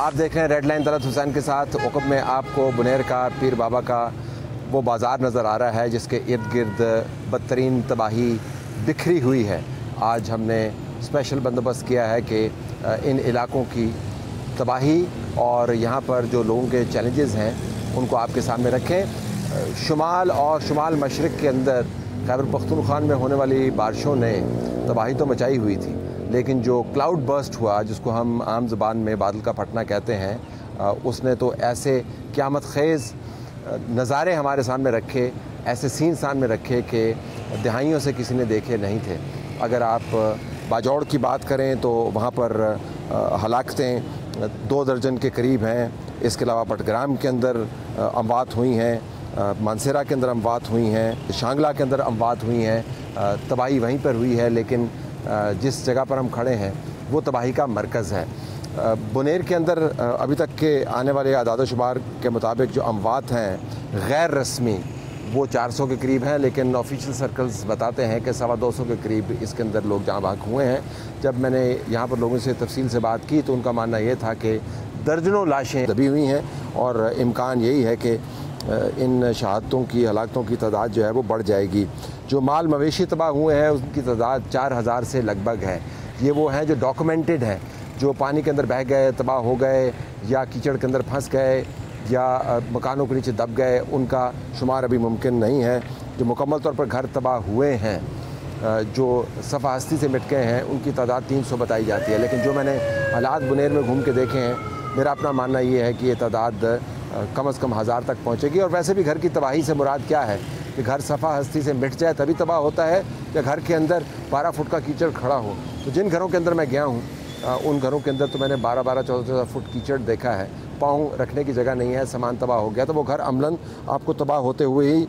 आप देख रहे हैं रेड लाइन तलत हुसैन के साथ। उक़ब में आपको बुनेर का पीर बाबा का वो बाज़ार नज़र आ रहा है जिसके इर्द गिर्द बदतरीन तबाही बिखरी हुई है। आज हमने स्पेशल बंदोबस्त किया है कि इन इलाकों की तबाही और यहाँ पर जो लोगों के चैलेंजेस हैं उनको आपके सामने रखें। शुमाल और शुमाल मशरक़ के अंदर खैबर पख्तूनख्वा में होने वाली बारिशों ने तबाही तो मचाई हुई थी, लेकिन जो क्लाउड बर्स्ट हुआ, जिसको हम आम ज़बान में बादल का फटना कहते हैं, उसने तो ऐसे क़यामत ख़ेज़ नज़ारे हमारे सामने रखे, ऐसे सीन सामने रखे कि दहाइयों से किसी ने देखे नहीं थे। अगर आप बाजौड़ की बात करें तो वहाँ पर हलाकतें 2 दर्जन के करीब हैं। इसके अलावा बटग्राम के अंदर अमवात हुई हैं, मानसेरा के अंदर अमवात हुई हैं, शांगला के अंदर अमवात हुई हैं। तबाही वहीं पर हुई है, लेकिन जिस जगह पर हम खड़े हैं वो तबाही का मरकज़ है। बुनेर के अंदर अभी तक के आने वाले आदाद शुमार के मुताबिक जो अमवात हैं गैर रस्मी वो 400 के करीब हैं, लेकिन ऑफिशियल सर्कल्स बताते हैं कि 225 के करीब इसके अंदर लोग जहाँ भाग हुए हैं। जब मैंने यहाँ पर लोगों से तफसील से बात की तो उनका मानना ये था कि दर्जनों लाशें दबी हुई हैं और इम्कान यही है कि इन शहादतों की हलाकतों की तादाद जो है वो बढ़ जाएगी। जो माल मवेशी तबाह हुए हैं उनकी तादाद 4000 से लगभग है। ये वो हैं जो डॉक्यूमेंटेड हैं, जो पानी के अंदर बह गए, तबाह हो गए या कीचड़ के अंदर फंस गए या मकानों के नीचे दब गए, उनका शुमार अभी मुमकिन नहीं है। जो मुकम्मल तौर पर घर तबाह हुए हैं, जो सफ़ा हस्ती से मिट गए हैं, उनकी तादाद 300 बताई जाती है। लेकिन जो मैंने हालात बुनेर में घूम के देखे हैं, मेरा अपना मानना ये है कि ये तादाद कम से कम 1000 तक पहुँचेगी। और वैसे भी घर की तबाही से मुराद क्या है कि घर सफ़ा हस्ती से मिट जाए तभी तबाह होता है, या घर के अंदर 12 फुट का कीचड़ खड़ा हो। तो जिन घरों के अंदर मैं गया हूँ उन घरों के अंदर तो मैंने 12-12, 14-14 फुट कीचड़ देखा है। पाँव रखने की जगह नहीं है, सामान तबाह हो गया। तो वो घर अमलन आपको तबाह होते हुए ही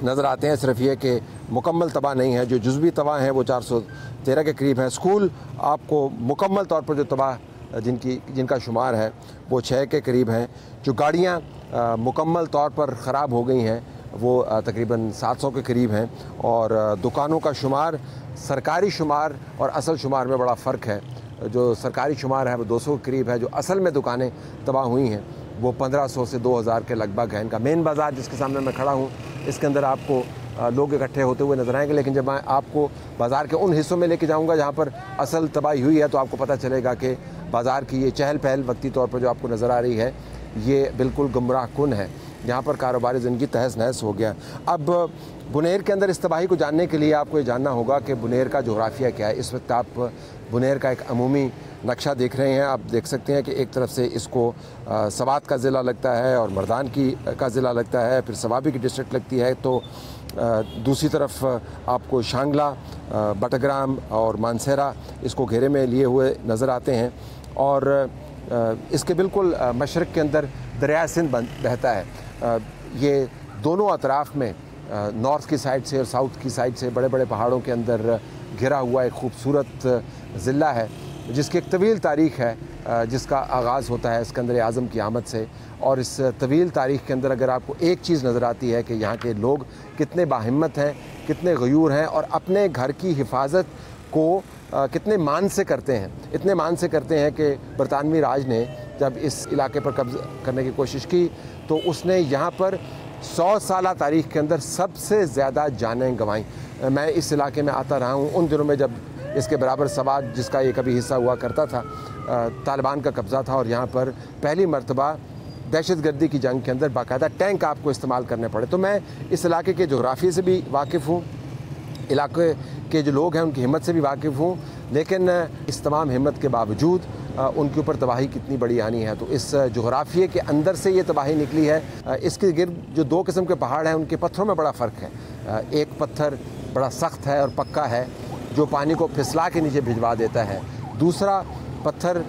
नज़र आते हैं। सिर्फ ये कि मुकम्मल तबाह नहीं है, जो जुज़वी तबाह हैं वो 413 के करीब हैं। स्कूल आपको मुकम्मल तौर पर जो तबाह जिनका शुमार है वो 6 के करीब हैं। जो गाड़ियाँ मुकम्मल तौर पर ख़राब हो गई हैं वो तकरीबन 700 के करीब हैं। और दुकानों का शुमार, सरकारी शुमार और असल शुमार में बड़ा फ़र्क है। जो सरकारी शुमार है वो 200 के करीब है। जो असल में दुकानें तबाह हुई हैं वो 1500 से 2000 के लगभग है। इनका मेन बाज़ार जिसके सामने मैं खड़ा हूँ, इसके अंदर आपको लोग इकट्ठे होते हुए नजर आएंगे। लेकिन जब मैं आपको बाज़ार के उन हिस्सों में लेके जाऊँगा जहाँ पर असल तबाही हुई है, तो आपको पता चलेगा कि बाज़ार की ये चहल पहल वक्ती तौर पर जो आपको नज़र आ रही है ये बिल्कुल गुमराह कुन है। यहाँ पर कारोबारी ज़िंदगी तहस नहस हो गया। अब बुनेर के अंदर इस तबाही को जानने के लिए आपको ये जानना होगा कि बुनेर का जोग्राफिया क्या है। इस वक्त आप बुनेर का एक अमूमी नक्शा देख रहे हैं। आप देख सकते हैं कि एक तरफ से इसको सवात का ज़िला लगता है और मर्दान का ज़िला लगता है, फिर सवाबी की डिस्ट्रिक्ट लगती है। तो दूसरी तरफ आपको शांगला, बटग्राम और मानसेरा इसको घेरे में लिए हुए नज़र आते हैं। और इसके बिल्कुल मशरक़ के अंदर दरिया सिंध बहता है। ये दोनों अतराफ़ में नॉर्थ की साइड से और साउथ की साइड से बड़े बड़े पहाड़ों के अंदर घिरा हुआ एक खूबसूरत ज़िला है, जिसकी एक तवील तारीख़ है, जिसका आगाज़ होता है सिकंदर आज़म की आमद से। और इस तवील तारीख़ के अंदर अगर आपको एक चीज़ नज़र आती है कि यहाँ के लोग कितने बाहिम्मत हैं, कितने गयूर हैं और अपने घर की हिफाजत को कितने मान से करते हैं। इतने मान से करते हैं कि बरतानवी राज ने जब इस इलाके पर कब्ज़ा करने की कोशिश की तो उसने यहाँ पर 100 साला तारीख़ के अंदर सबसे ज़्यादा जानें गंवाई। मैं इस इलाके में आता रहा हूँ उन दिनों में जब इसके बराबर सवाद, जिसका ये कभी हिस्सा हुआ करता था, तालिबान का कब्ज़ा था। और यहाँ पर पहली मरतबा दहशतगर्दी की जंग के अंदर बाकायदा टैंक आपको इस्तेमाल करने पड़े। तो मैं इस इलाके के जोग्राफ़ी से भी वाकिफ़ हूँ, इलाके के जो लोग हैं उनकी हिम्मत से भी वाकिफ़ हूँ। लेकिन इस तमाम हिम्मत के बावजूद उनके ऊपर तबाही कितनी बड़ी आनी है। तो इस जोग्राफ़िए के अंदर से ये तबाही निकली है। इसके गिर्द जो 2 किस्म के पहाड़ हैं उनके पत्थरों में बड़ा फ़र्क है। एक पत्थर बड़ा सख्त है और पक्का है, जो पानी को फिसला के नीचे भिजवा देता है। दूसरा पत्थर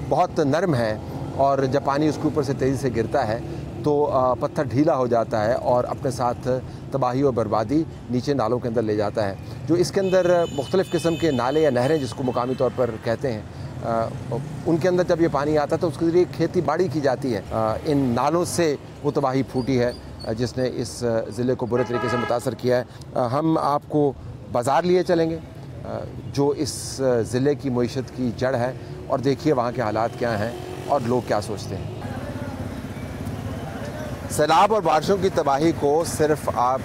बहुत नरम है और जब पानी उसके ऊपर से तेज़ी से गिरता है तो पत्थर ढीला हो जाता है और अपने साथ तबाही और बर्बादी नीचे नालों के अंदर ले जाता है। जो इसके अंदर मुख्तलिफ़ किस्म के नाले या नहरें जिसको मुकामी तौर पर कहते हैं, उनके अंदर जब ये पानी आता है तो उसके ज़रिए खेती बाड़ी की जाती है। इन नालों से वो तबाही फूटी है जिसने इस ज़िले को बुरे तरीके से मुतासर किया है। हम आपको बाज़ार लिए चलेंगे। जो इस ज़िले की मईशत की जड़ है, और देखिए वहाँ के हालात क्या हैं और लोग क्या सोचते हैं। सैलाब और बारिशों की तबाही को सिर्फ आप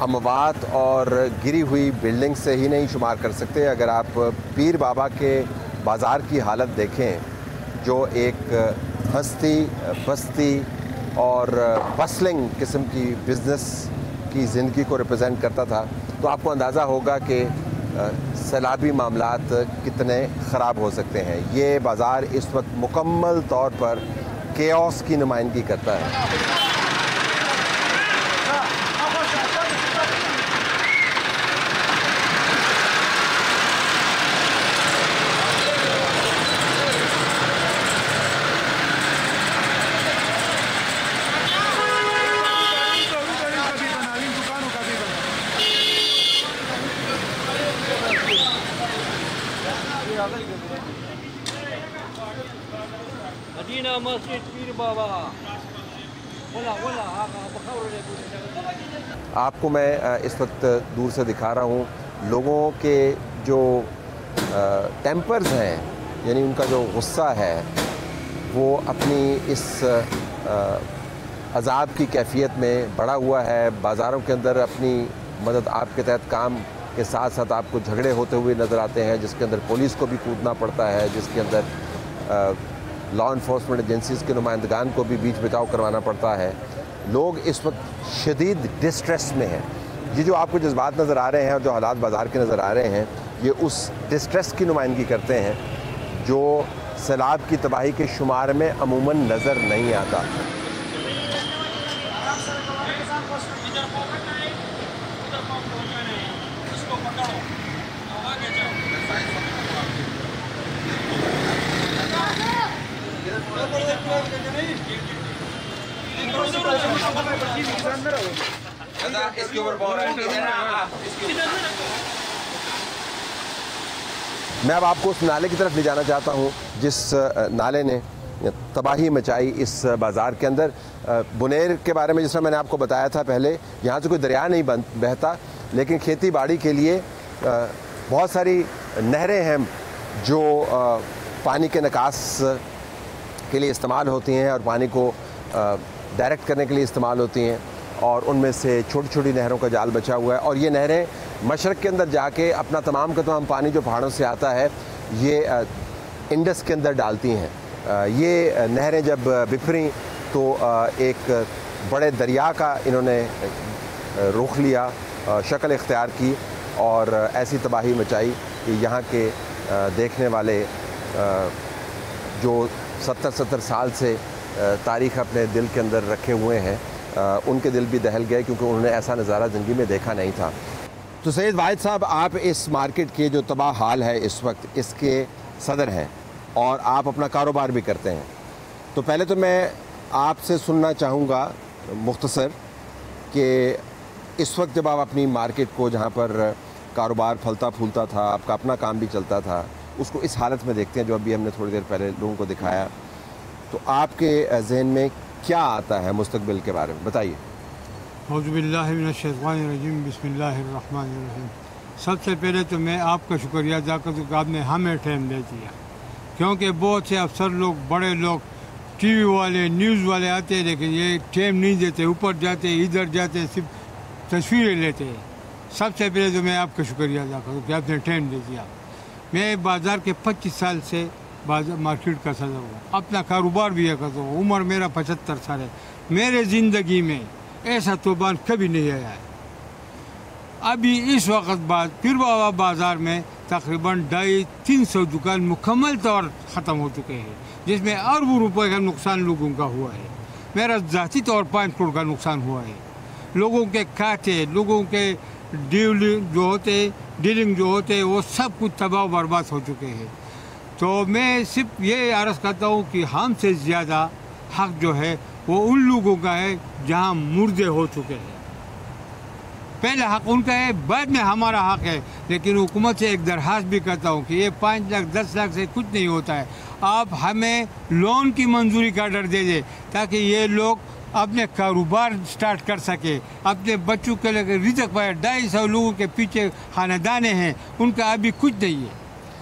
अमवात और गिरी हुई बिल्डिंग से ही नहीं शुमार कर सकते। अगर आप पीर बाबा के बाज़ार की हालत देखें, जो एक हंसती बसती और बसलिंग किस्म की बिज़नेस की ज़िंदगी को रिप्रेजेंट करता था, तो आपको अंदाज़ा होगा कि सैलाबी मामलात कितने ख़राब हो सकते हैं। ये बाज़ार इस वक्त मुकम्मल तौर पर केओस की नुमाइंदगी करता है। मदीना मस्जिद पीर बाबा। आपको मैं इस वक्त दूर से दिखा रहा हूँ लोगों के जो टेम्पर्स हैं, यानी उनका जो गुस्सा है, वो अपनी इस अज़ाब की कैफियत में बढ़ा हुआ है। बाज़ारों के अंदर अपनी मदद आपके तहत काम के साथ साथ आपको झगड़े होते हुए नज़र आते हैं, जिसके अंदर पुलिस को भी कूदना पड़ता है, जिसके अंदर लॉ इन्फोर्समेंट एजेंसीज़ के नुमाइंदगान को भी बीच बचाव करवाना पड़ता है। लोग इस वक्त शदीद डिस्ट्रेस में हैं। ये जो आपको जज्बात नज़र आ रहे हैं और जो हालात बाज़ार के नज़र आ रहे हैं, ये उस डिस्ट्रेस की नुमाइंदगी करते हैं जो सैलाब की तबाही के शुमार में अमूमन नज़र नहीं आता। मैं अब आपको उस नाले की तरफ ले जाना चाहता हूँ जिस नाले ने तबाही मचाई इस बाज़ार के अंदर। बुनेर के बारे में जिस तरह मैंने आपको बताया था पहले, यहाँ से कोई दरिया नहीं बहता, लेकिन खेती बाड़ी के लिए बहुत सारी नहरें हैं जो पानी के निकास के लिए इस्तेमाल होती हैं और पानी को डायरेक्ट करने के लिए इस्तेमाल होती हैं, और उनमें से छोटी छोटी नहरों का जाल बचा हुआ है। और ये नहरें मशरक़ के अंदर जाके अपना तमाम का तमाम पानी जो पहाड़ों से आता है, ये इंडस के अंदर डालती हैं। ये नहरें जब बिखरी तो एक बड़े दरिया का इन्होंने रुख लिया, शक्ल इख्तियार की, और ऐसी तबाही मचाई कि यहाँ के देखने वाले जो 70 साल से तारीख़ अपने दिल के अंदर रखे हुए हैं, उनके दिल भी दहल गए, क्योंकि उन्होंने ऐसा नज़ारा ज़िंदगी में देखा नहीं था। तो सैयद वाहिद साहब, आप इस मार्केट के जो तबाह हाल है इस वक्त, इसके सदर हैं और आप अपना कारोबार भी करते हैं। तो पहले तो मैं आपसे सुनना चाहूँगा मुख्तसर कि इस वक्त जब आप अपनी मार्केट को, जहाँ पर कारोबार फलता फूलता था, आपका अपना काम भी चलता था, उसको इस हालत में देखते हैं जो अभी हमने थोड़ी देर पहले लोगों को दिखाया, तो आपके जहन में क्या आता है मुस्तकबिल के बारे में, बताइए। औज़ुबिल्लाहि मिनश्शैतानिर्रजीम, बिस्मिल्लाहिर्रहमानिर्रहीम। सबसे पहले तो मैं आपका शुक्रिया अदा करता हूँ कि आपने हमें टाइम दे दिया, क्योंकि बहुत से अफसर लोग, बड़े लोग, टीवी वाले, न्यूज़ वाले आते हैं, लेकिन ये टाइम नहीं देते, ऊपर जाते, इधर जाते, सिर्फ तस्वीरें लेते हैं। सबसे पहले तो मैं आपका शुक्रिया अदा करता हूँ कि आपने टाइम दे दिया। मैं बाज़ार के 25 साल से बाज़ार मार्केट का सदर हूँ, अपना कारोबार भी करता हूँ। उम्र मेरा 75 साल है। मेरे ज़िंदगी में ऐसा तूफान कभी नहीं आया है। अभी इस वक्त बाद पीर बाबा बाज़ार में तकरीबन 250-300 दुकान मुकम्मल तौर ख़त्म हो चुके हैं, जिसमें अरबों रुपए का नुकसान लोगों का हुआ है। मेरा ज़ाती तौर 5 करोड़ का नुकसान हुआ है। लोगों के खाते, लोगों के डीलिंग जो होते वो सब कुछ तबाह बर्बाद हो चुके हैं। तो मैं सिर्फ ये अर्ज़ करता हूँ कि हमसे ज़्यादा हक़ जो है वो उन लोगों का है जहाँ मुर्दे हो चुके हैं। पहले हक़ उनका है, बाद में हमारा हक़ है। लेकिन हुकूमत से एक दरख्वास्त भी करता हूँ कि ये 5 लाख 10 लाख से कुछ नहीं होता है। आप हमें लोन की मंजूरी का ऑर्डर दे दें ताकि ये लोग अपने कारोबार स्टार्ट कर सके, अपने बच्चों के लिए रिज़्क़ पाए। 250 लोगों के पीछे खानदाने हैं, उनका अभी कुछ नहीं है,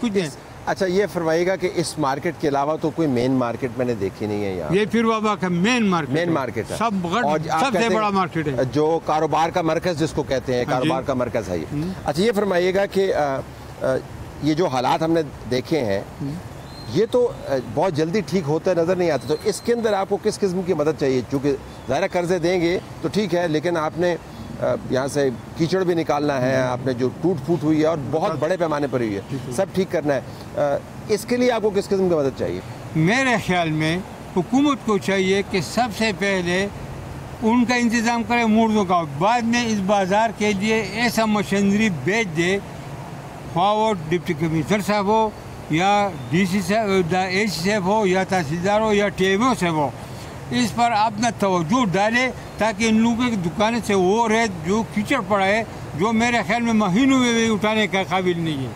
कुछ नहीं। अच्छा, ये फरमाइएगा कि इस मार्केट के अलावा तो कोई मेन मार्केट मैंने देखी नहीं है यहाँ। ये पीर बाबा का मेन मार्केट है। सबसे बड़ा मार्केट है, जो कारोबार का मरकज़ जिसको कहते हैं, कारोबार का मरकज़ है ये। अच्छा, ये फरमाइएगा कि ये जो हालात हमने देखे हैं ये तो बहुत जल्दी ठीक होता नज़र नहीं आता, तो इसके अंदर आपको किस किस्म की मदद चाहिए? चूँकि ज़ाहिर कर्ज़े देंगे तो ठीक है, लेकिन आपने यहाँ से कीचड़ भी निकालना है, आपने जो टूट फूट हुई है और बहुत बड़े पैमाने पर हुई है, सब ठीक करना है। इसके लिए आपको किस किस्म की मदद चाहिए? मेरे ख्याल में हुकूमत को चाहिए कि सबसे पहले उनका इंतज़ाम करे मुर्दों का, बाद में इस बाज़ार के लिए ऐसा मशीनरी बेच दे, ख्वाह वो डिप्टी कमिश्नर साहब हो या DC साहब, AC साहब हो या तहसीलदार हो या TMO साहब हो, इस पर अपना तवज्जो डाले ताकि इन लोगों की दुकानें से वो रहे जो कीचड़ पड़ा है, जो मेरे ख्याल में महीनों में भी उठाने का काबिल नहीं है,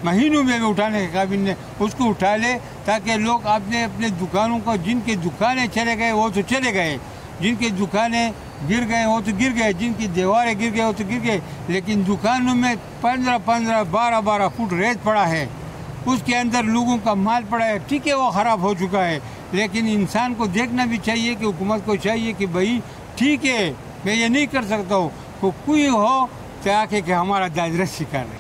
महीनों में भी उठाने के काबिल नहीं, उसको उठा ले ताकि लोग अपने अपने दुकानों को, जिनकी दुकानें चले गए वो तो चले गए, जिनकी दुकानें गिर गए वो तो गिर गए, जिनकी दीवारें गिर गए वो तो गिर गए, लेकिन दुकानों में 15-15, 12-12 फुट रेत पड़ा है, उसके अंदर लोगों का माल पड़ा है। ठीक है, वो ख़राब हो चुका है, लेकिन इंसान को देखना भी चाहिए कि हुकूमत को चाहिए कि भाई ठीक है, मैं ये नहीं कर सकता हूँ, तो कोई हो ताकि कि हमारा दायरा शिकार है।